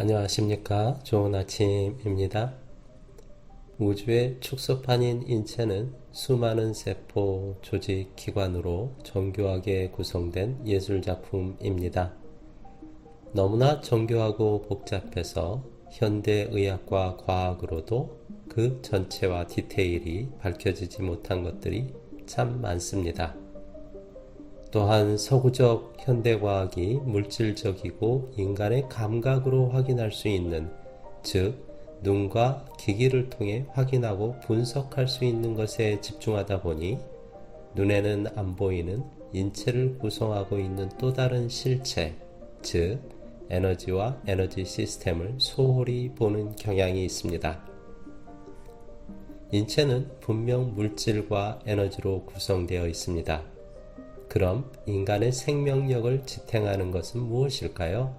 안녕하십니까. 좋은 아침입니다. 우주의 축소판인 인체는 수많은 세포, 조직, 기관으로 정교하게 구성된 예술작품입니다. 너무나 정교하고 복잡해서 현대의학과 과학으로도 그 전체와 디테일이 밝혀지지 못한 것들이 참 많습니다. 또한 서구적 현대과학이 물질적이고 인간의 감각으로 확인할 수 있는, 즉 눈과 기기를 통해 확인하고 분석할 수 있는 것에 집중하다 보니 눈에는 안 보이는 인체를 구성하고 있는 또 다른 실체, 즉 에너지와 에너지 시스템을 소홀히 보는 경향이 있습니다. 인체는 분명 물질과 에너지로 구성되어 있습니다. 그럼 인간의 생명력을 지탱하는 것은 무엇일까요?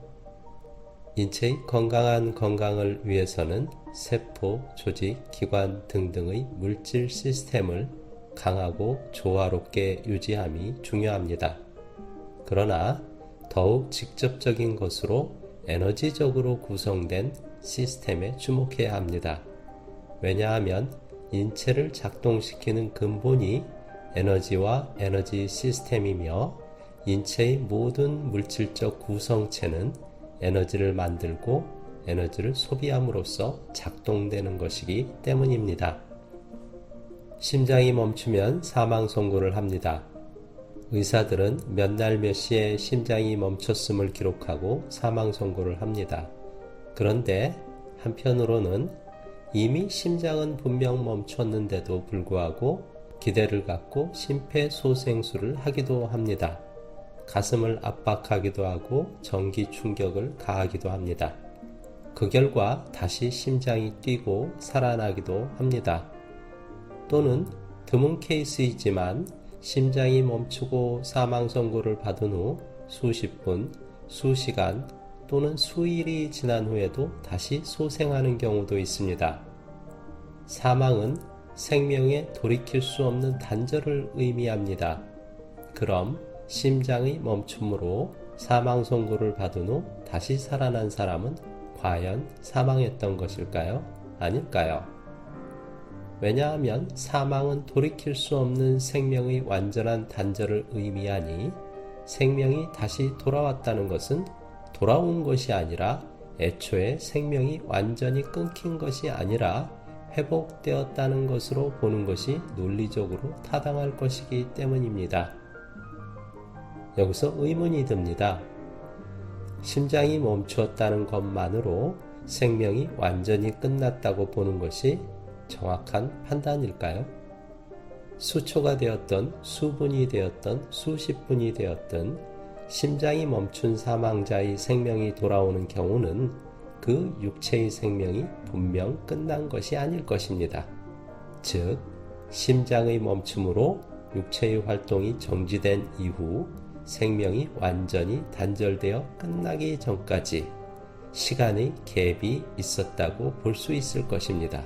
인체의 건강한 건강을 위해서는 세포, 조직, 기관 등등의 물질 시스템을 강하고 조화롭게 유지함이 중요합니다. 그러나 더욱 직접적인 것으로 에너지적으로 구성된 시스템에 주목해야 합니다. 왜냐하면 인체를 작동시키는 근본이 에너지와 에너지 시스템이며 인체의 모든 물질적 구성체는 에너지를 만들고 에너지를 소비함으로써 작동되는 것이기 때문입니다. 심장이 멈추면 사망 선고를 합니다. 의사들은 몇 날 몇 시에 심장이 멈췄음을 기록하고 사망 선고를 합니다. 그런데 한편으로는 이미 심장은 분명 멈췄는데도 불구하고 기대를 갖고 심폐소생술을 하기도 합니다. 가슴을 압박하기도 하고 전기 충격을 가하기도 합니다. 그 결과 다시 심장이 뛰고 살아나기도 합니다. 또는 드문 케이스이지만 심장이 멈추고 사망 선고를 받은 후 수십 분, 수시간 또는 수일이 지난 후에도 다시 소생하는 경우도 있습니다. 사망은 생명에 돌이킬 수 없는 단절을 의미합니다. 그럼 심장의 멈춤으로 사망 선고를 받은 후 다시 살아난 사람은 과연 사망했던 것일까요? 아닐까요? 왜냐하면 사망은 돌이킬 수 없는 생명의 완전한 단절을 의미하니 생명이 다시 돌아왔다는 것은 돌아온 것이 아니라 애초에 생명이 완전히 끊긴 것이 아니라 회복되었다는 것으로 보는 것이 논리적으로 타당할 것이기 때문입니다. 여기서 의문이 듭니다. 심장이 멈추었다는 것만으로 생명이 완전히 끝났다고 보는 것이 정확한 판단일까요? 수초가 되었던 수분이 되었던 수십 분이 되었던 심장이 멈춘 사망자의 생명이 돌아오는 경우는 그 육체의 생명이 분명 끝난 것이 아닐 것입니다. 즉, 심장의 멈춤으로 육체의 활동이 정지된 이후 생명이 완전히 단절되어 끝나기 전까지 시간의 갭이 있었다고 볼 수 있을 것입니다.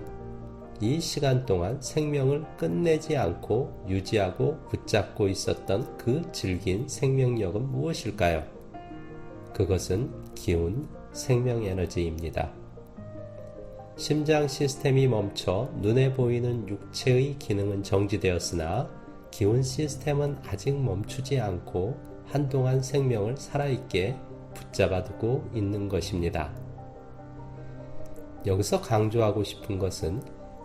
이 시간 동안 생명을 끝내지 않고 유지하고 붙잡고 있었던 그 질긴 생명력은 무엇일까요? 그것은 기운, 생명 에너지입니다. 심장 시스템이 멈춰 눈에 보이는 육체의 기능은 정지되었으나 기운 시스템은 아직 멈추지 않고 한동안 생명을 살아있게 붙잡아두고 있는 것입니다. 여기서 강조하고 싶은 것은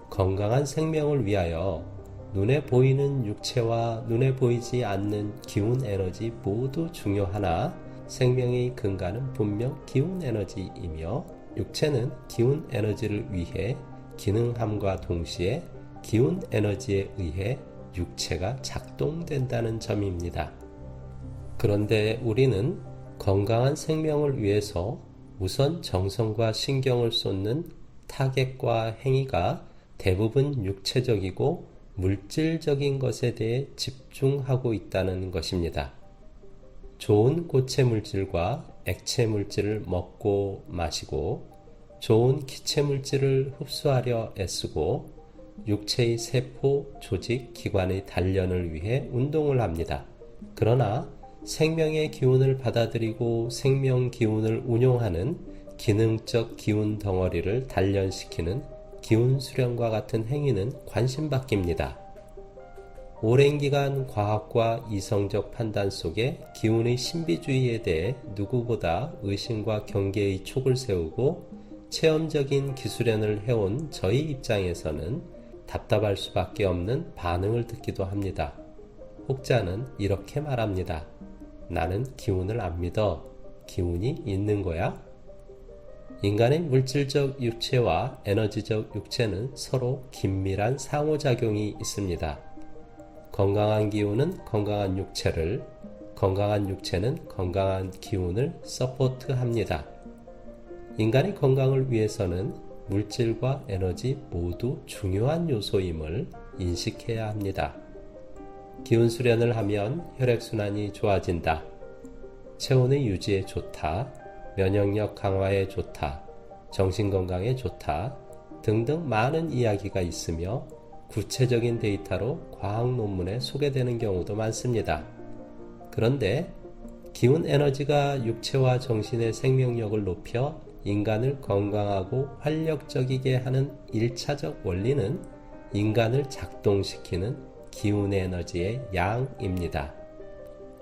건강한 생명을 위하여 눈에 보이는 육체와 눈에 보이지 않는 기운 에너지 모두 중요하나 생명의 근간은 분명 기운 에너지이며 육체는 기운 에너지를 위해 기능함과 동시에 기운 에너지에 의해 육체가 작동된다는 점입니다. 그런데 우리는 건강한 생명을 위해서 우선 정성과 신경을 쏟는 타겟과 행위가 대부분 육체적이고 물질적인 것에 대해 집중하고 있다는 것입니다. 좋은 고체 물질과 액체 물질을 먹고 마시고 좋은 기체 물질을 흡수하려 애쓰고 육체의 세포, 조직, 기관의 단련을 위해 운동을 합니다. 그러나 생명의 기운을 받아들이고 생명 기운을 운용하는 기능적 기운 덩어리를 단련시키는 기운 수련과 같은 행위는 관심받기입니다. 오랜 기간 과학과 이성적 판단 속에 기운의 신비주의에 대해 누구보다 의심과 경계의 촉을 세우고 체험적인 기수련을 해온 저희 입장에서는 답답할 수밖에 없는 반응을 듣기도 합니다. 혹자는 이렇게 말합니다. 나는 기운을 안 믿어. 기운이 있는 거야? 인간의 물질적 육체와 에너지적 육체는 서로 긴밀한 상호작용이 있습니다. 건강한 기운은 건강한 육체를, 건강한 육체는 건강한 기운을 서포트합니다. 인간의 건강을 위해서는 물질과 에너지 모두 중요한 요소임을 인식해야 합니다. 기운 수련을 하면 혈액순환이 좋아진다. 체온의 유지에 좋다. 면역력 강화에 좋다. 정신건강에 좋다. 등등 많은 이야기가 있으며 구체적인 데이터로 과학 논문에 소개되는 경우도 많습니다. 그런데 기운 에너지가 육체와 정신의 생명력을 높여 인간을 건강하고 활력적이게 하는 1차적 원리는 인간을 작동시키는 기운 에너지의 양입니다.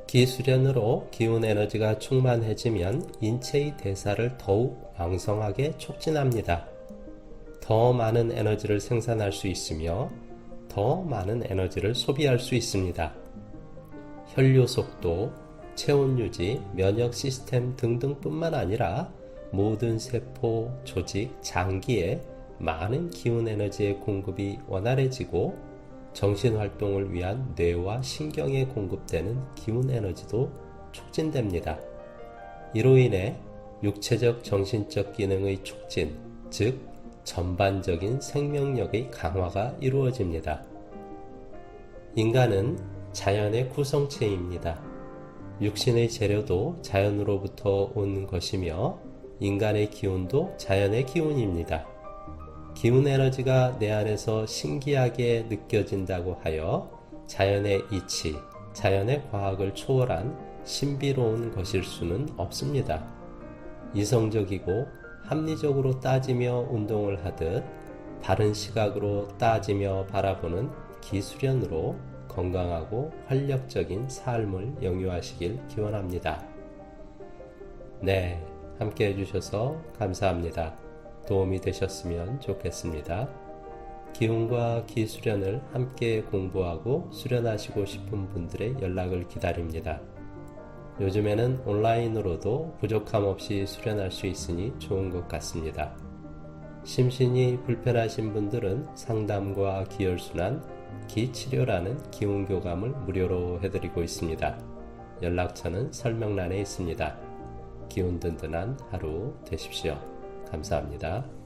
기수련으로 기운 에너지가 충만해지면 인체의 대사를 더욱 왕성하게 촉진합니다. 더 많은 에너지를 생산할 수 있으며 더 많은 에너지를 소비할 수 있습니다. 혈류 속도, 체온 유지, 면역 시스템 등등뿐만 아니라 모든 세포, 조직, 장기에 많은 기운 에너지의 공급이 원활해지고 정신활동을 위한 뇌와 신경에 공급되는 기운 에너지도 촉진됩니다. 이로 인해 육체적 정신적 기능의 촉진, 즉 전반적인 생명력의 강화가 이루어집니다. 인간은 자연의 구성체입니다. 육신의 재료도 자연으로부터 온 것이며 인간의 기운도 자연의 기운입니다. 기운 에너지가 내 안에서 신기하게 느껴진다고 하여 자연의 이치, 자연의 과학을 초월한 신비로운 것일 수는 없습니다. 이성적이고 합리적으로 따지며 운동을 하듯 바른 시각으로 따지며 바라보는 기수련으로 건강하고 활력적인 삶을 영유하시길 기원합니다. 네, 함께 해주셔서 감사합니다. 도움이 되셨으면 좋겠습니다. 기운과 기수련을 함께 공부하고 수련하시고 싶은 분들의 연락을 기다립니다. 요즘에는 온라인으로도 부족함 없이 수련할 수 있으니 좋은 것 같습니다. 심신이 불편하신 분들은 상담과 기혈순환, 기치료라는 기운교감을 무료로 해드리고 있습니다. 연락처는 설명란에 있습니다. 기운 든든한 하루 되십시오. 감사합니다.